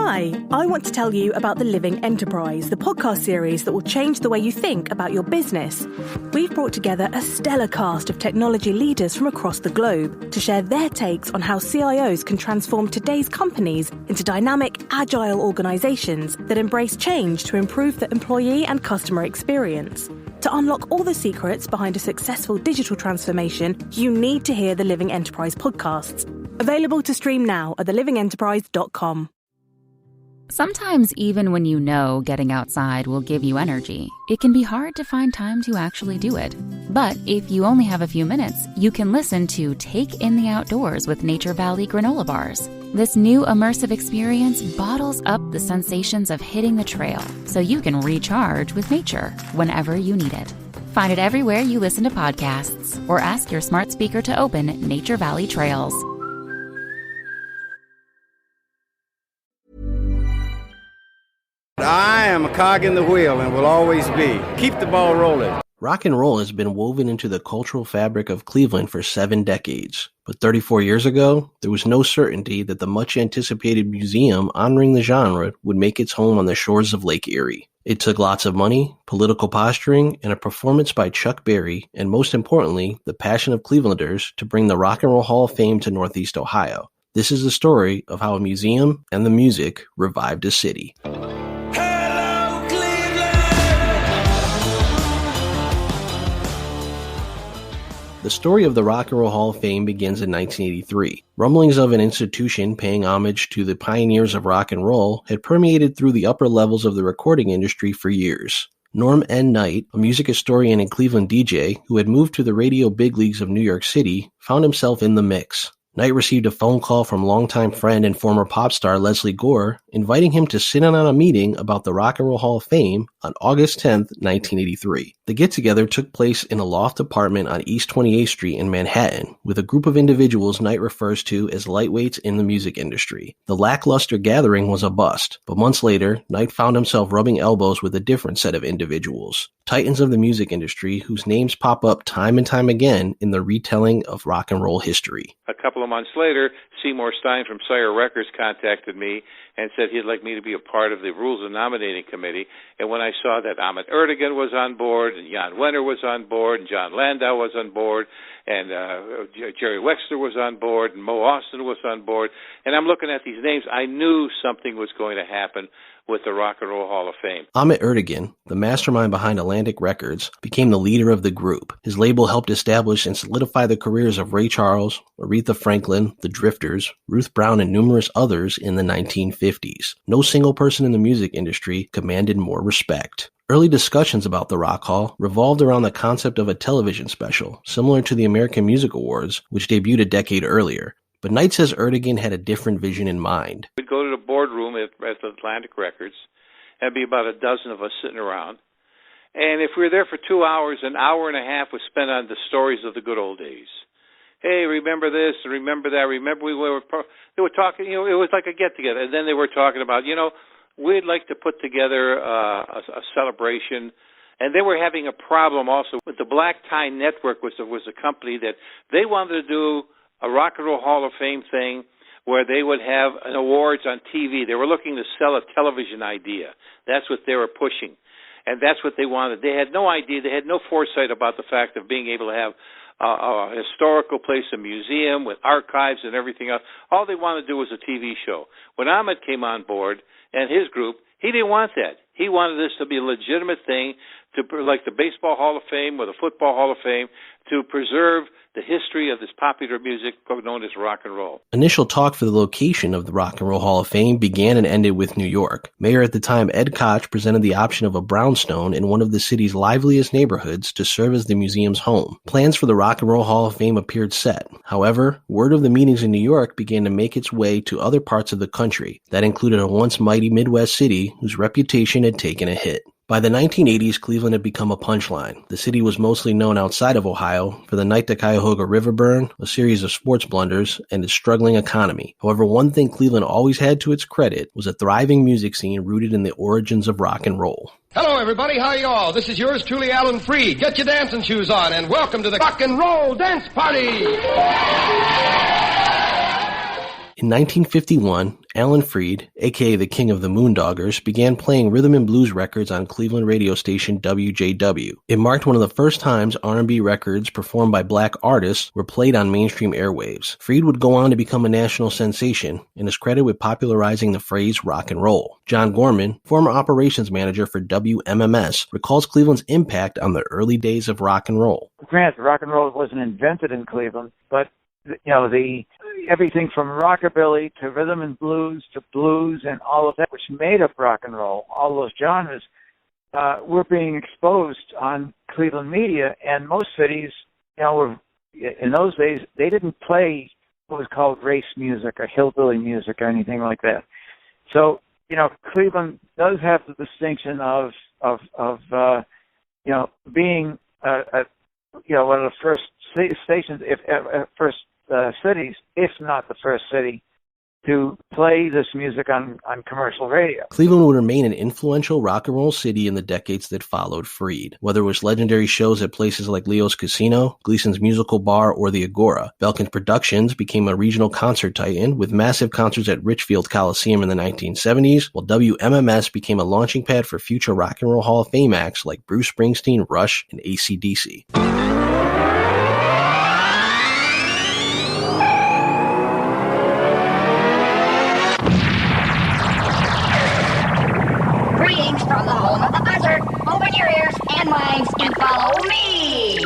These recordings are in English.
Hi, I want to tell you about The Living Enterprise, the podcast series that will change the way you think about your business. We've brought together a stellar cast of technology leaders from across the globe to share their takes on how CIOs can transform today's companies into dynamic, agile organizations that embrace change to improve the employee and customer experience. To unlock all the secrets behind a successful digital transformation, you need to hear the Living Enterprise podcasts. Available to stream now at thelivingenterprise.com. Sometimes even when you know getting outside will give you energy, it can be hard to find time to actually do it. But if you only have a few minutes, you can listen to Take in the Outdoors with Nature Valley granola bars. This new immersive experience bottles up the sensations of hitting the trail so you can recharge with nature whenever you need it. Find it everywhere you listen to podcasts or ask your smart speaker to open Nature Valley Trails. I am a cog in the wheel and will always be. Keep the ball rolling. Rock and roll has been woven into the cultural fabric of Cleveland for 7 decades. But 34 years ago, there was no certainty that the much-anticipated museum honoring the genre would make its home on the shores of Lake Erie. It took lots of money, political posturing, and a performance by Chuck Berry, and most importantly, the passion of Clevelanders to bring the Rock and Roll Hall of Fame to Northeast Ohio. This is the story of how a museum and the music revived a city. The story of the Rock and Roll Hall of Fame begins in 1983. Rumblings of an institution paying homage to the pioneers of rock and roll had permeated through the upper levels of the recording industry for years. Norm N. Knight, a music historian and Cleveland DJ who had moved to the radio big leagues of New York City, found himself in the mix. Knight received a phone call from longtime friend and former pop star Leslie Gore, inviting him to sit in on a meeting about the Rock and Roll Hall of Fame on August 10, 1983. The get-together took place in a loft apartment on East 28th Street in Manhattan, with a group of individuals Knight refers to as lightweights in the music industry. The lackluster gathering was a bust, but months later, Knight found himself rubbing elbows with a different set of individuals, titans of the music industry whose names pop up time and time again in the retelling of rock and roll history. A couple of months later, Seymour Stein from Sire Records contacted me and said he'd like me to be a part of the Rules and Nominating Committee. And when I saw that Ahmet Ertegun was on board, and Jan Wenner was on board, and John Landau was on board, and Jerry Wexler was on board, and Mo Austin was on board, and I'm looking at these names, I knew something was going to happen with the Rock and Roll Hall of Fame. Ahmet Ertegun, the mastermind behind Atlantic Records, became the leader of the group. His label helped establish and solidify the careers of Ray Charles, Aretha Franklin, the Drifters, Ruth Brown, and numerous others in the 1950s. No single person in the music industry commanded more respect. Early discussions about the Rock Hall revolved around the concept of a television special, similar to the American Music Awards, which debuted a decade earlier. But Knight says Ertegun had a different vision in mind. We'd go to the boardroom at Atlantic Records. There'd be about a dozen of us sitting around. And if we were there for 2 hours, an hour and a half was spent on the stories of the good old days. Hey, remember this, remember that, remember they were talking, it was like a get-together. And then they were talking about, we'd like to put together a celebration. And they were having a problem also with the Black Tie Network was a company that they wanted to do a Rock and Roll Hall of Fame thing where they would have an awards on TV. They were looking to sell a television idea. That's what they were pushing. And that's what they wanted. They had no idea. They had no foresight about the fact of being able to have a historical place, a museum with archives and everything else. All they wanted to do was a TV show. When Ahmet came on board and his group, he didn't want that. He wanted this to be a legitimate thing, like the Baseball Hall of Fame or the Football Hall of Fame, to preserve the history of this popular music known as rock and roll. Initial talk for the location of the Rock and Roll Hall of Fame began and ended with New York. Mayor at the time, Ed Koch, presented the option of a brownstone in one of the city's liveliest neighborhoods to serve as the museum's home. Plans for the Rock and Roll Hall of Fame appeared set. However, word of the meetings in New York began to make its way to other parts of the country. That included a once mighty Midwest city whose reputation had taken a hit. By the 1980s, Cleveland had become a punchline. The city was mostly known outside of Ohio for the night to Cuyahoga River burn, a series of sports blunders, and its struggling economy. However, one thing Cleveland always had to its credit was a thriving music scene rooted in the origins of rock and roll. Hello, everybody. How are you all? This is yours truly, Alan Freed. Get your dancing shoes on, and welcome to the Rock and Roll Dance Party! In 1951, Alan Freed, aka the King of the Moondoggers, began playing rhythm and blues records on Cleveland radio station WJW. It marked one of the first times R&B records performed by black artists were played on mainstream airwaves. Freed would go on to become a national sensation and is credited with popularizing the phrase rock and roll. John Gorman, former operations manager for WMMS, recalls Cleveland's impact on the early days of rock and roll. Granted, rock and roll wasn't invented in Cleveland, but everything from rockabilly to rhythm and blues to blues and all of that, which made up rock and roll, all those genres, were being exposed on Cleveland media. And most cities, were in those days, they didn't play what was called race music or hillbilly music or anything like that. So, Cleveland does have the distinction of being one of the first stations, first cities, if not the first city, to play this music on commercial radio. Cleveland would remain an influential rock and roll city in the decades that followed Freed. Whether it was legendary shows at places like Leo's Casino, Gleason's Musical Bar, or the Agora, Belkin's Productions became a regional concert titan with massive concerts at Richfield Coliseum in the 1970s, while WMMS became a launching pad for future Rock and Roll Hall of Fame acts like Bruce Springsteen, Rush, and AC/DC. From the home of the buzzard, open your ears and minds and follow me.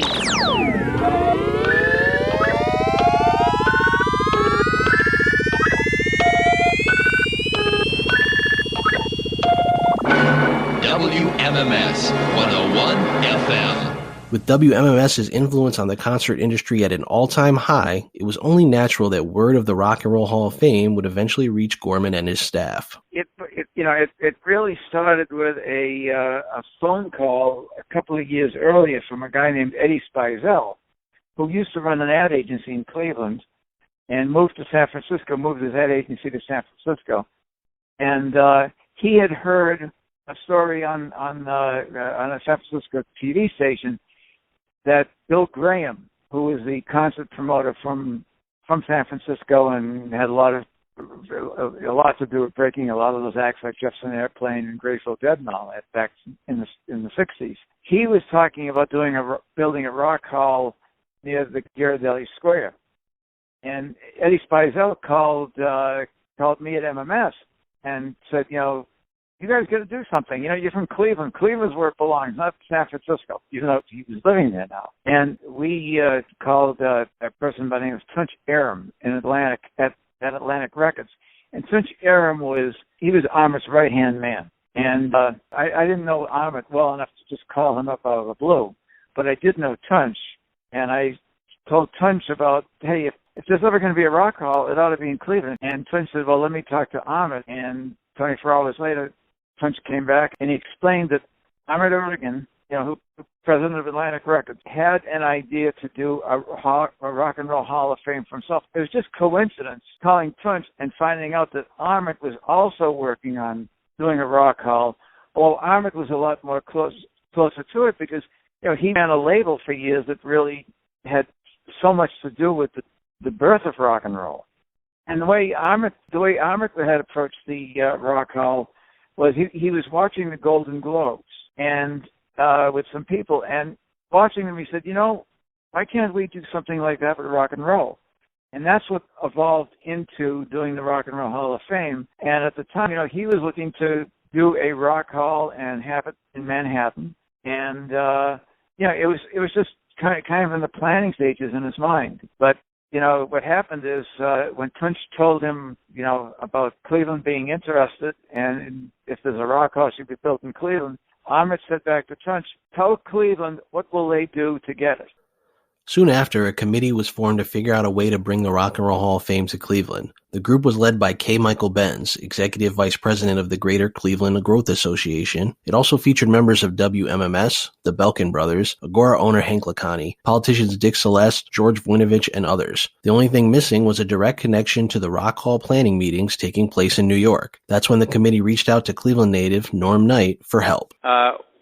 WMMS 101 FM. With WMMS's influence on the concert industry at an all-time high, it was only natural that word of the Rock and Roll Hall of Fame would eventually reach Gorman and his staff. It really started with a phone call a couple of years earlier from a guy named Eddie Spizel, who used to run an ad agency in Cleveland and moved his ad agency to San Francisco. And he had heard a story on a San Francisco TV station that Bill Graham, who was the concert promoter from San Francisco and had a lot to do with breaking a lot of those acts like Jefferson Airplane and Grateful Dead and all that back in the 60s. He was talking about building a rock hall near the Ghirardelli Square, and Eddie Spizel called me at MMS and said, you guys got to do something. You're from Cleveland. Cleveland's where it belongs, not San Francisco, even though he was living there now. And we called a person by the name of Tunch Aram in Atlantic at Atlantic Records. And Tunch Aram was Ahmet's right-hand man. And I didn't know Ahmet well enough to just call him up out of the blue. But I did know Tunch. And I told Tunch about, hey, if there's ever going to be a rock hall, it ought to be in Cleveland. And Tunch said, well, let me talk to Ahmet. And 24 hours later, Tunch came back and he explained that Ahmet Erdogan, who president of Atlantic Records, had an idea to do a Rock and Roll Hall of Fame for himself. It was just coincidence calling Tunch and finding out that Ahmet was also working on doing a rock hall. Well, Ahmet was a lot more closer to it because he ran a label for years that really had so much to do with the birth of rock and roll. And the way Ahmet had approached the rock hall was he was watching the Golden Globes and with some people, and watching them, he said, why can't we do something like that with rock and roll? And that's what evolved into doing the Rock and Roll Hall of Fame. And at the time, he was looking to do a rock hall and have it in Manhattan. And it was just kind of in the planning stages in his mind. But what happened is when Tunch told him, about Cleveland being interested and if there's a rock hall should be built in Cleveland, Ahmet said back to Tunch, tell Cleveland what will they do to get it. Soon after, a committee was formed to figure out a way to bring the Rock and Roll Hall of Fame to Cleveland. The group was led by K. Michael Benz, Executive Vice President of the Greater Cleveland Growth Association. It also featured members of WMMS, the Belkin brothers, Agora owner Hank Lacani, politicians Dick Celeste, George Voinovich, and others. The only thing missing was a direct connection to the Rock Hall planning meetings taking place in New York. That's when the committee reached out to Cleveland native Norm Knight for help.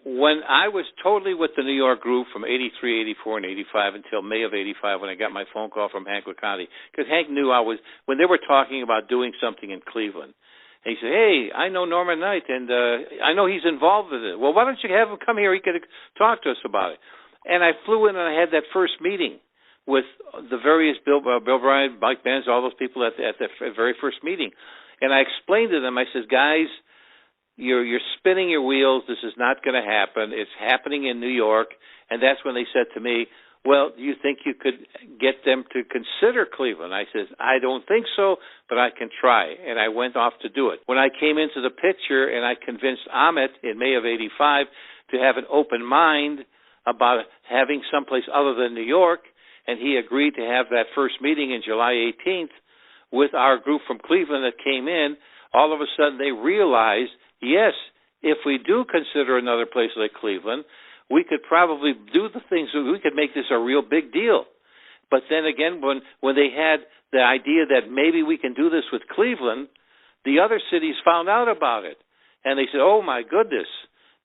when I was totally with the New York group from 83, 84, and 85 until May of 85 when I got my phone call from Hank Licati, because Hank knew when they were talking about doing something in Cleveland, and he said, hey, I know Norman Knight, and I know he's involved with it. Well, why don't you have him come here? He could talk to us about it. And I flew in and I had that first meeting with the various Bill Bryant, Mike Benz, all those people at the very first meeting. And I explained to them, I said, guys, you're spinning your wheels. This is not going to happen. It's happening in New York. And that's when they said to me, well, do you think you could get them to consider Cleveland? I said, I don't think so, but I can try. And I went off to do it. When I came into the picture and I convinced Ahmet in May of 85 to have an open mind about having someplace other than New York, and he agreed to have that first meeting in July 18th with our group from Cleveland that came in, all of a sudden they realized, yes, if we do consider another place like Cleveland, we could probably do the things, we could make this a real big deal. But then again, when they had the idea that maybe we can do this with Cleveland, the other cities found out about it. And they said, oh my goodness,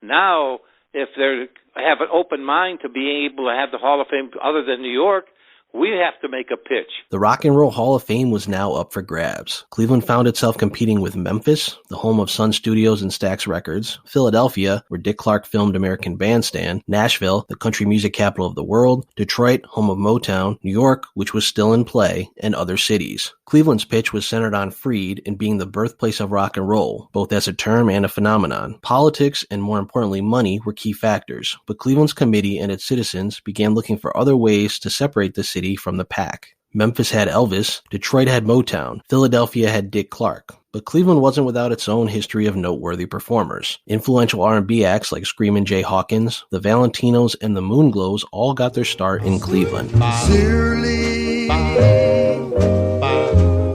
now if they have an open mind to being able to have the Hall of Fame other than New York, we have to make a pitch. The Rock and Roll Hall of Fame was now up for grabs. Cleveland found itself competing with Memphis, the home of Sun Studios and Stax Records, Philadelphia, where Dick Clark filmed American Bandstand, Nashville, the country music capital of the world, Detroit, home of Motown, New York, which was still in play, and other cities. Cleveland's pitch was centered on Freed and being the birthplace of rock and roll, both as a term and a phenomenon. Politics, and more importantly money, were key factors, but Cleveland's committee and its citizens began looking for other ways to separate the city from the pack. Memphis had Elvis, Detroit had Motown, Philadelphia had Dick Clark. But Cleveland wasn't without its own history of noteworthy performers. Influential R&B acts like Screamin' Jay Hawkins, the Valentinos, and the Moonglows all got their start in Cleveland. Sincerely,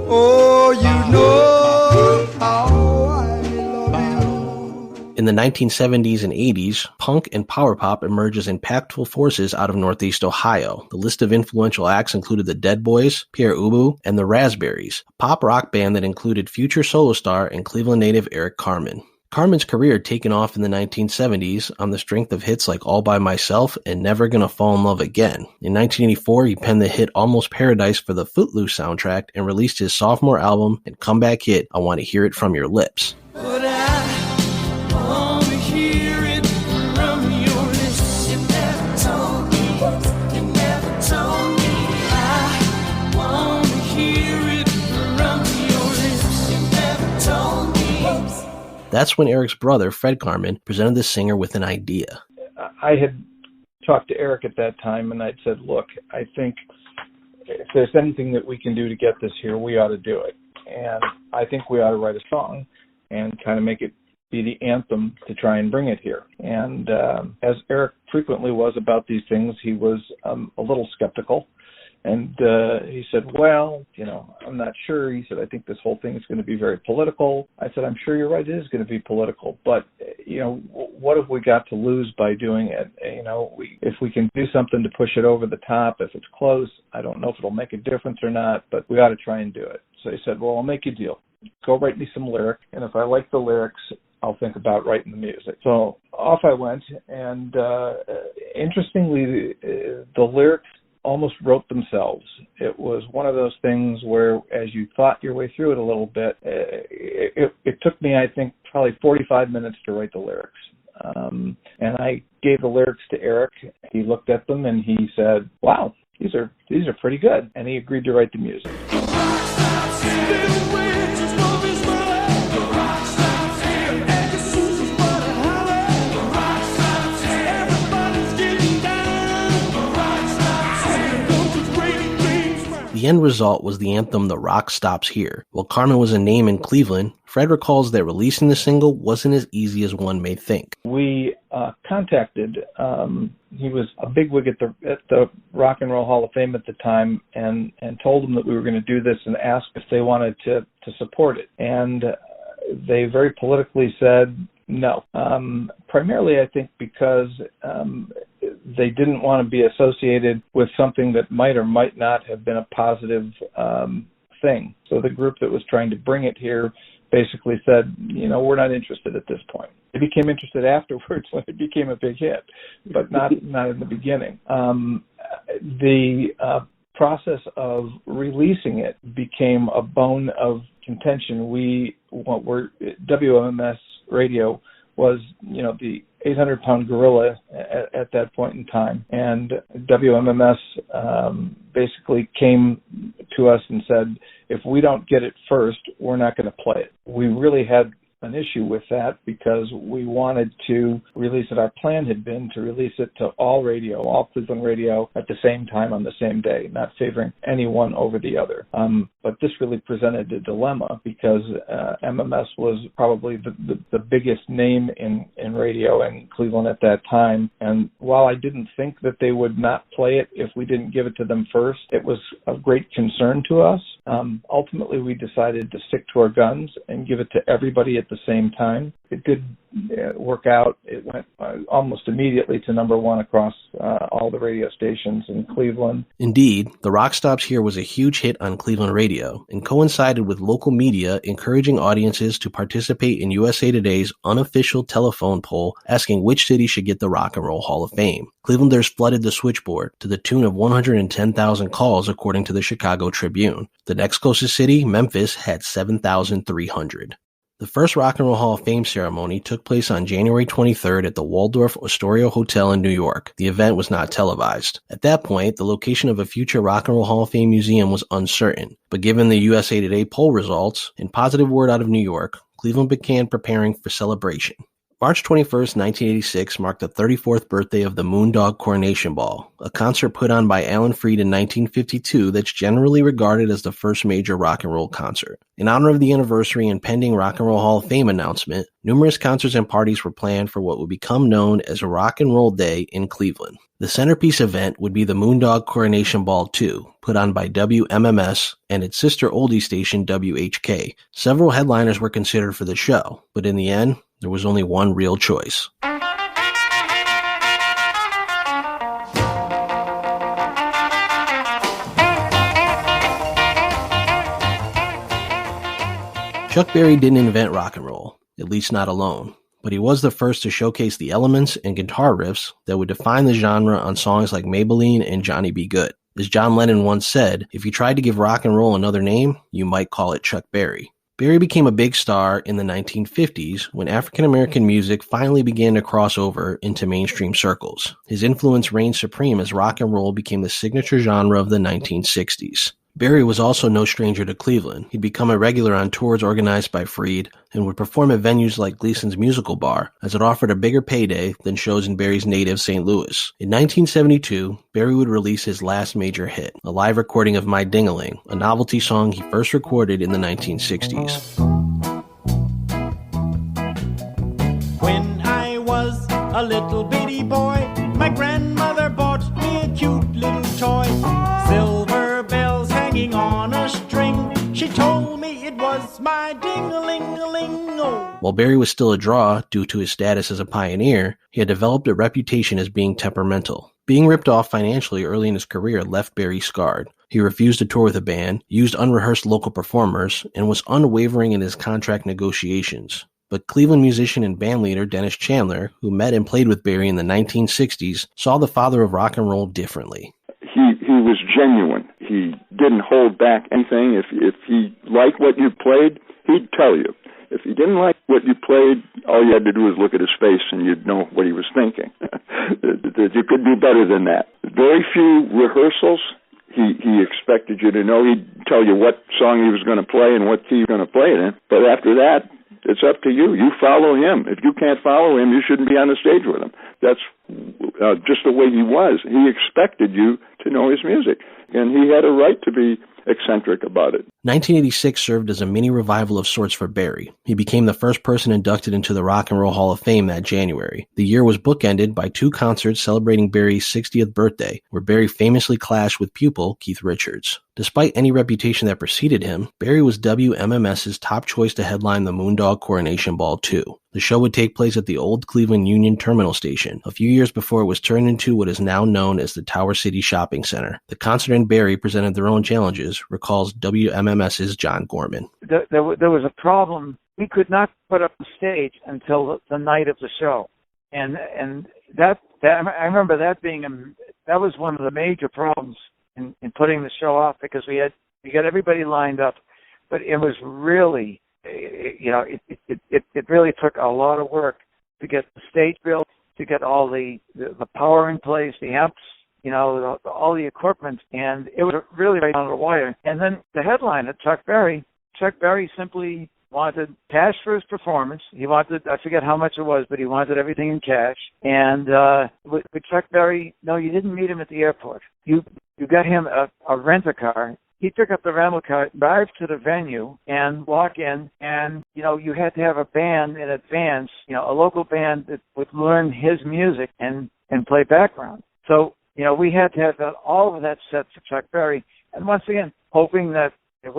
oh, you know how I love you. In the 1970s and 80s, punk and power pop emerged as impactful forces out of Northeast Ohio. The list of influential acts included the Dead Boys, Pierre Ubu, and the Raspberries, a pop rock band that included future solo star and Cleveland native Eric Carmen. Carmen's career had taken off in the 1970s on the strength of hits like All By Myself and Never Gonna Fall in Love Again. In 1984, he penned the hit Almost Paradise for the Footloose soundtrack and released his sophomore album and comeback hit I Want to Hear It From Your Lips. But I want to hear it from your lips. You never told me, you never told me. I want to hear it from your lips. You never told me. That's when Eric's brother, Fred Carmen, presented the singer with an idea. I had talked to Eric at that time, and I'd said, look, I think if there's anything that we can do to get this here, we ought to do it. And I think we ought to write a song and kind of make it be the anthem to try and bring it here. And as Eric frequently was about these things, he was a little skeptical. And he said, well, I'm not sure. He said, I think this whole thing is going to be very political. I said, I'm sure you're right. It is going to be political. But, what have we got to lose by doing it? If we can do something to push it over the top, if it's close, I don't know if it'll make a difference or not, but we ought to try and do it. So he said, well, I'll make you a deal. Go write me some lyric. And if I like the lyrics, I'll think about writing the music. So off I went. And interestingly, the lyrics almost wrote themselves. It was one of those things where as you thought your way through it a little bit, it took me, I think, probably 45 minutes to write the lyrics. And I gave the lyrics to Eric. He looked at them and he said, wow, these are pretty good. And he agreed to write the music. The end result was the anthem The Rock Stops Here. While Carmen was a name in Cleveland, Fred recalls that releasing the single wasn't as easy as one may think. We contacted, he was a bigwig at the Rock and Roll Hall of Fame at the time, and told them that we were going to do this and asked if they wanted to support it. And they very politically said no. Primarily, I think, because they didn't want to be associated with something that might or might not have been a positive thing. So the group that was trying to bring it here basically said, we're not interested at this point. They became interested afterwards when it became a big hit, but not in the beginning. The process of releasing it became a bone of contention. WMMS radio was, the 800-pound gorilla at that point in time. And WMMS basically came to us and said, if we don't get it first, we're not going to play it. We really had an issue with that because we wanted to release it. Our plan had been to release it to all Cleveland radio at the same time on the same day, not favoring any one over the other. But this really presented a dilemma because MMS was probably the biggest name in radio in Cleveland at that time. And while I didn't think that they would not play it if we didn't give it to them first, it was of great concern to us. Ultimately, we decided to stick to our guns and give it to everybody at the same time. It did work out. It went almost immediately to number one across all the radio stations in Cleveland. Indeed, the Rock Stops Here was a huge hit on Cleveland radio and coincided with local media encouraging audiences to participate in USA Today's unofficial telephone poll asking which city should get the Rock and Roll Hall of Fame. Clevelanders flooded the switchboard to the tune of 110,000 calls, according to the Chicago Tribune. The next closest city, Memphis, had 7,300. The first Rock and Roll Hall of Fame ceremony took place on January 23rd at the Waldorf Astoria Hotel in New York. The event was not televised. At that point, the location of a future Rock and Roll Hall of Fame museum was uncertain, but given the USA Today poll results and positive word out of New York, Cleveland began preparing for celebration. March 21st, 1986 marked the 34th birthday of the Moondog-Coronation-Ball, a concert put on by Alan Freed in 1952 that's generally regarded as the first major rock and roll concert. In honor of the anniversary and pending Rock and Roll Hall of Fame announcement, numerous concerts and parties were planned for what would become known as a Rock and Roll Day in Cleveland. The centerpiece event would be the Moondog-Coronation-Ball 2, put on by WMMS and its sister oldie station WHK. Several headliners were considered for the show, but in the end, there was only one real choice. Chuck Berry didn't invent rock and roll, at least not alone, but he was the first to showcase the elements and guitar riffs that would define the genre on songs like Maybelline and Johnny B. Good. As John Lennon once said, if you tried to give rock and roll another name, you might call it Chuck Berry. Berry became a big star in the 1950s when African-American music finally began to cross over into mainstream circles. His influence reigned supreme as rock and roll became the signature genre of the 1960s. Berry was also no stranger to Cleveland. He'd become a regular on tours organized by Freed and would perform at venues like Gleason's Musical Bar, as it offered a bigger payday than shows in Berry's native St. Louis. In 1972, Berry would release his last major hit, a live recording of My Ding-a-Ling, a novelty song he first recorded in the 1960s. When I was a little bitty boy, my grandmother bought me a cute little toy. Silver bells hanging on a string. She told me it was my ding-a-ling-a-ling-o. While Berry was still a draw due to his status as a pioneer, he had developed a reputation as being temperamental. Being ripped off financially early in his career left Berry scarred. He refused to tour with a band, used unrehearsed local performers, and was unwavering in his contract negotiations. But Cleveland musician and bandleader Dennis Chandler, who met and played with Berry in the 1960s, saw the father of rock and roll differently. He was genuine. He didn't hold back anything. If he liked what you played, he'd tell you. If he didn't like what you played, all you had to do was look at his face and you'd know what he was thinking. You could do better than that. Very few rehearsals. He expected you to know. He'd tell you what song he was going to play and what key you're going to play it in. But after that, it's up to you. You follow him. If you can't follow him, you shouldn't be on the stage with him. That's just the way he was. He expected you to know his music, and he had a right to be eccentric about it. 1986 served as a mini revival of sorts for Berry. He became the first person inducted into the Rock and Roll Hall of Fame that January. The year was bookended by two concerts celebrating Berry's 60th birthday, where Berry famously clashed with pupil Keith Richards. Despite any reputation that preceded him, Berry was WMMS's top choice to headline the Moondog-Coronation-Ball 2. The show would take place at the old Cleveland Union Terminal Station, a few years before it was turned into what is now known as the Tower City Shopping Center. The concert and Barry presented their own challenges, recalls WMMS's John Gorman. There was a problem. We could not put up the stage until the night of the show. And that I remember that being that was one of the major problems in putting the show off, because we got everybody lined up, but it was really, it really took a lot of work to get the stage built, to get all the power in place, the amps, all the equipment, and it was really right on the wire. And then the headliner, Chuck Berry simply wanted cash for his performance. He wanted, I forget how much it was, but he wanted everything in cash. And with Chuck Berry, no, you didn't meet him at the airport. You got him a rent-a-car. He took up the rental car, drive to the venue, and walk in, and, you had to have a band in advance, a local band that would learn his music and play background. So, we had to have all of that set for Chuck Berry. And once again, hoping that there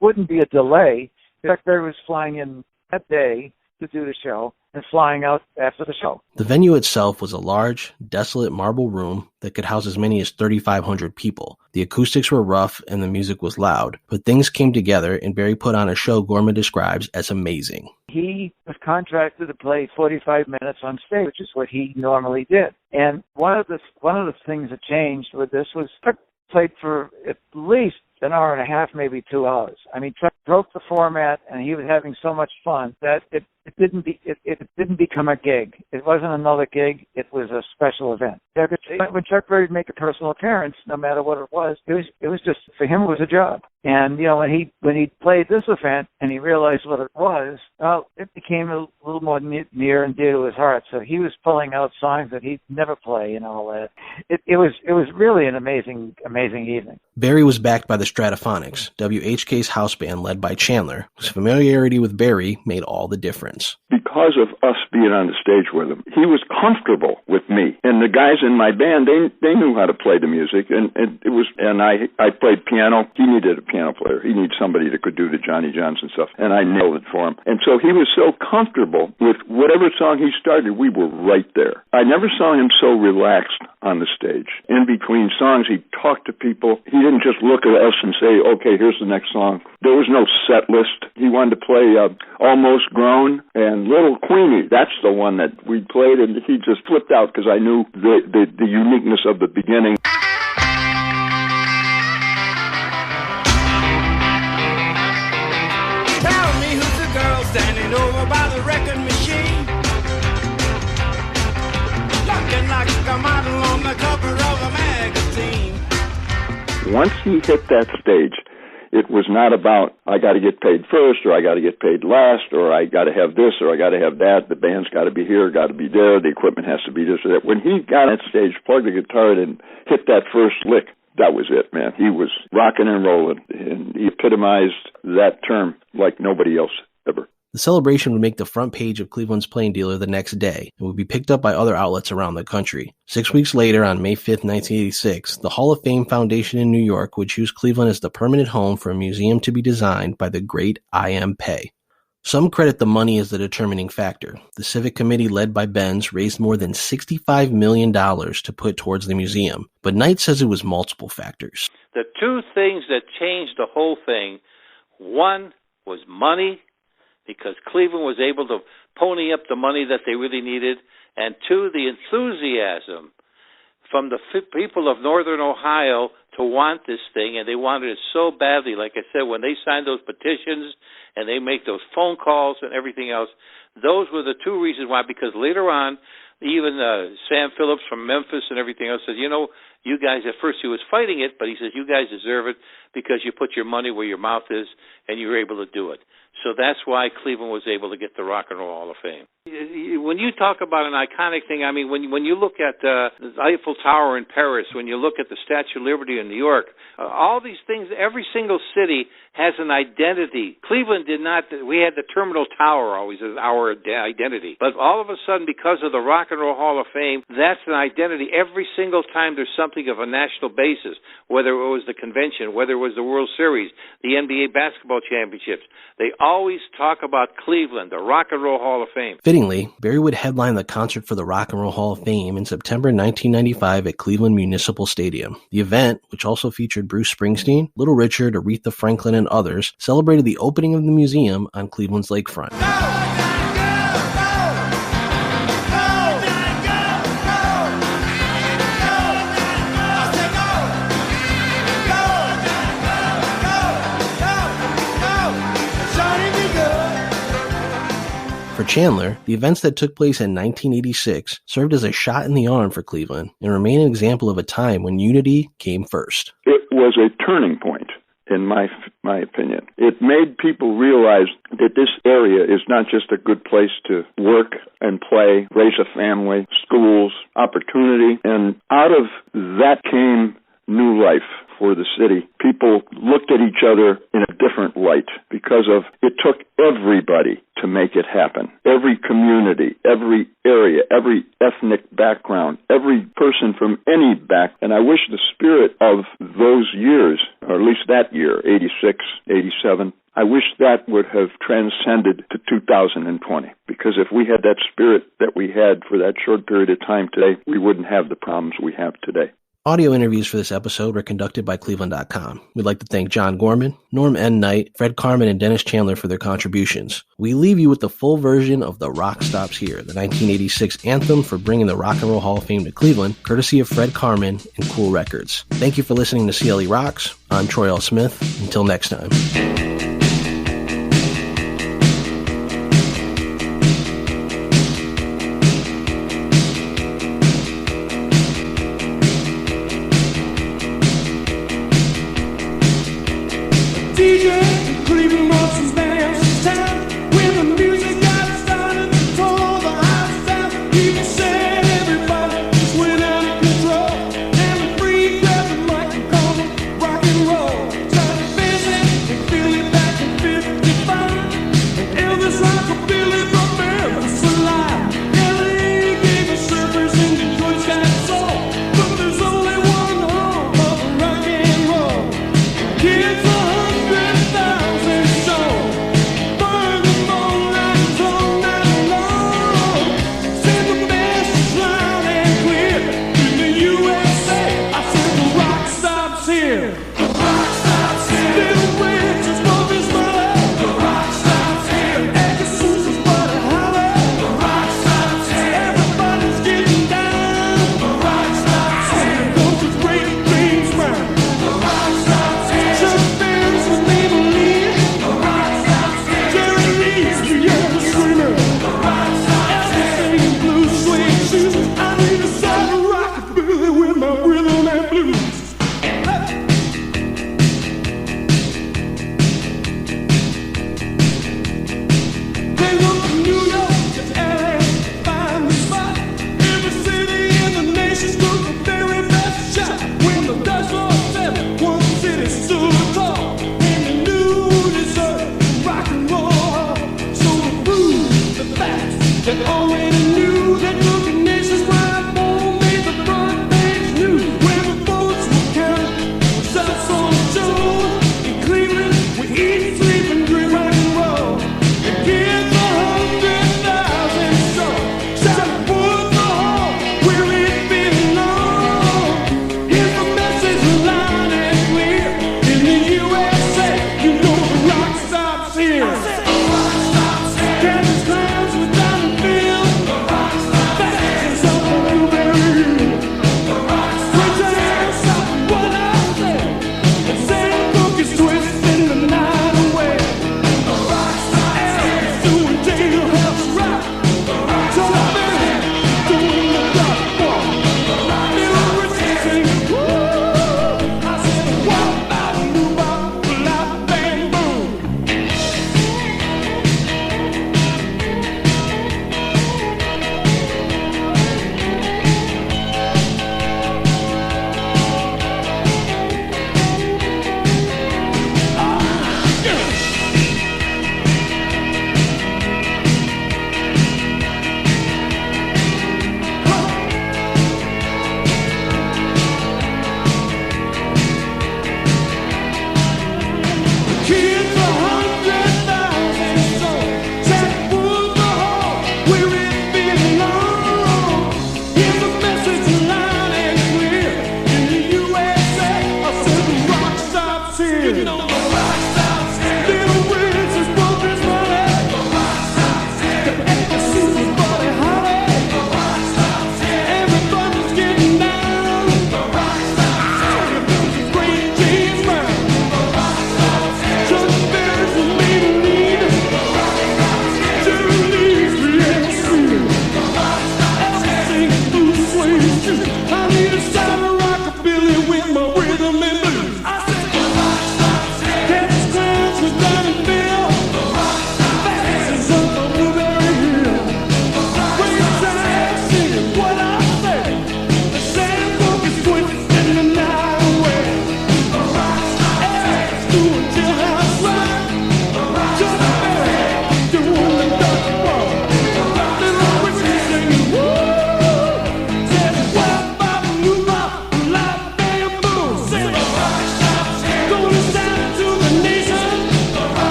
wouldn't be a delay. Chuck Berry was flying in that day to do the show and flying out after the show. The venue itself was a large, desolate marble room that could house as many as 3,500 people. The acoustics were rough and the music was loud, but things came together and Berry put on a show Gorman describes as amazing. He was contracted to play 45 minutes on stage, which is what he normally did. And one of the things that changed with this was Chuck played for at least an hour and a half, maybe 2 hours. I mean, Chuck broke the format, and he was having so much fun that it didn't become a gig. It wasn't another gig. It was a special event. When Chuck Berry would make a personal appearance, no matter what it was just, for him, it was a job. And, when he played this event and he realized what it was, well, it became a little more near and dear to his heart. So he was pulling out songs that he'd never play and all that. It was really an amazing evening. Berry was backed by the Stratophonics, WHK's house band led by Chandler, whose familiarity with Berry made all the difference. Because of us being on the stage with him, he was comfortable with me. And the guys in my band, they knew how to play the music, and I played piano. He needed a piano player. He needed somebody that could do the Johnny Johnson stuff, and I nailed it for him. And so he was so comfortable with whatever song he started, we were right there. I never saw him so relaxed on the stage. In between songs, he'd talk to people. He didn't just look at us and say, okay, here's the next song. There was no set list. He wanted to play Almost Grown and Little Queenie. That's the one that we played, and he just flipped out because I knew the uniqueness of the beginning. Tell me who's the girl standing over by the record machine, looking like a model on the cover of a magazine. Once he hit that stage, it was not about, I got to get paid first, or I got to get paid last, or I got to have this, or I got to have that. The band's got to be here, got to be there. The equipment has to be this or that. When he got on stage, plugged the guitar in, and hit that first lick, that was it, man. He was rocking and rolling, and he epitomized that term like nobody else ever. The celebration would make the front page of Cleveland's Plain Dealer the next day and would be picked up by other outlets around the country. 6 weeks later, on May 5th, 1986, the Hall of Fame Foundation in New York would choose Cleveland as the permanent home for a museum to be designed by the great I.M. Pei. Some credit the money as the determining factor. The Civic Committee led by Benz raised more than $65 million to put towards the museum, but Knight says it was multiple factors. The two things that changed the whole thing, one was money, because Cleveland was able to pony up the money that they really needed, and two, the enthusiasm from the people of Northern Ohio to want this thing, and they wanted it so badly. Like I said, when they signed those petitions and they make those phone calls and everything else, those were the two reasons why, because later on, even Sam Phillips from Memphis and everything else said, you guys, at first he was fighting it, but he says, you guys deserve it because you put your money where your mouth is and you were able to do it. So that's why Cleveland was able to get the Rock and Roll Hall of Fame. When you talk about an iconic thing, I mean, when you look at the Eiffel Tower in Paris, when you look at the Statue of Liberty in New York, all these things, every single city has an identity. Cleveland did not. We had the Terminal Tower always as our identity. But all of a sudden, because of the Rock and Roll Hall of Fame, that's an identity. Every single time there's something of a national basis, whether it was the convention, whether it was the World Series, the NBA basketball championships, they always talk about Cleveland, the Rock and Roll Hall of Fame. Fittingly, Barry would headline the concert for the Rock and Roll Hall of Fame in September 1995 at Cleveland Municipal Stadium. The event, which also featured Bruce Springsteen, Little Richard, Aretha Franklin, and others, celebrated the opening of the museum on Cleveland's lakefront. For Chandler, the events that took place in 1986 served as a shot in the arm for Cleveland and remain an example of a time when unity came first. It was a turning point, in my opinion. It made people realize that this area is not just a good place to work and play, raise a family, schools, opportunity, and out of that came new life for the city. People looked at each other in a different light because of it took everybody to make it happen. Every community, every area, every ethnic background, every person from any and I wish the spirit of those years, or at least that year, 86, 87, I wish that would have transcended to 2020, because if we had that spirit that we had for that short period of time today, we wouldn't have the problems we have today. Audio interviews for this episode were conducted by cleveland.com. We'd like to thank John Gorman, Norm N. Knight, Fred Carman, and Dennis Chandler for their contributions. We leave you with the full version of The Rock Stops Here, the 1986 anthem for bringing the Rock and Roll Hall of Fame to Cleveland, courtesy of Fred Carman and Cool Records. Thank you for listening to CLE Rocks. I'm Troy L. Smith. Until next time. DJ, Cleveland wants some dance time. When the music got started, tore the house down. People said everybody just went out of control. And the free grabbed the microphone, rock and roll. Started dancing and feeling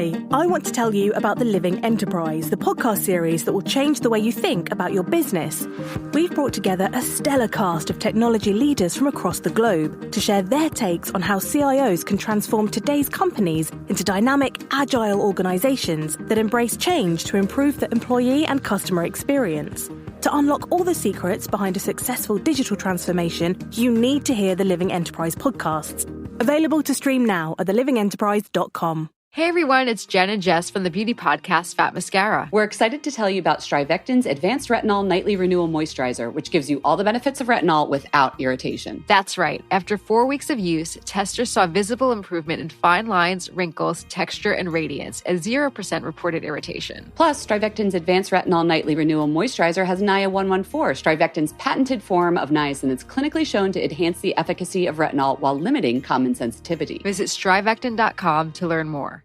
Hi, I want to tell you about The Living Enterprise, the podcast series that will change the way you think about your business. We've brought together a stellar cast of technology leaders from across the globe to share their takes on how CIOs can transform today's companies into dynamic, agile organizations that embrace change to improve the employee and customer experience. To unlock all the secrets behind a successful digital transformation, you need to hear the Living Enterprise podcasts. Available to stream now at thelivingenterprise.com. Hey everyone, it's Jen and Jess from the beauty podcast Fat Mascara. We're excited to tell you about Strivectin's Advanced Retinol Nightly Renewal Moisturizer, which gives you all the benefits of retinol without irritation. That's right. After 4 weeks of use, testers saw visible improvement in fine lines, wrinkles, texture, and radiance, and 0% reported irritation. Plus, Strivectin's Advanced Retinol Nightly Renewal Moisturizer has NIA 114, Strivectin's patented form of niacin that's clinically shown to enhance the efficacy of retinol while limiting common sensitivity. Visit Strivectin.com to learn more.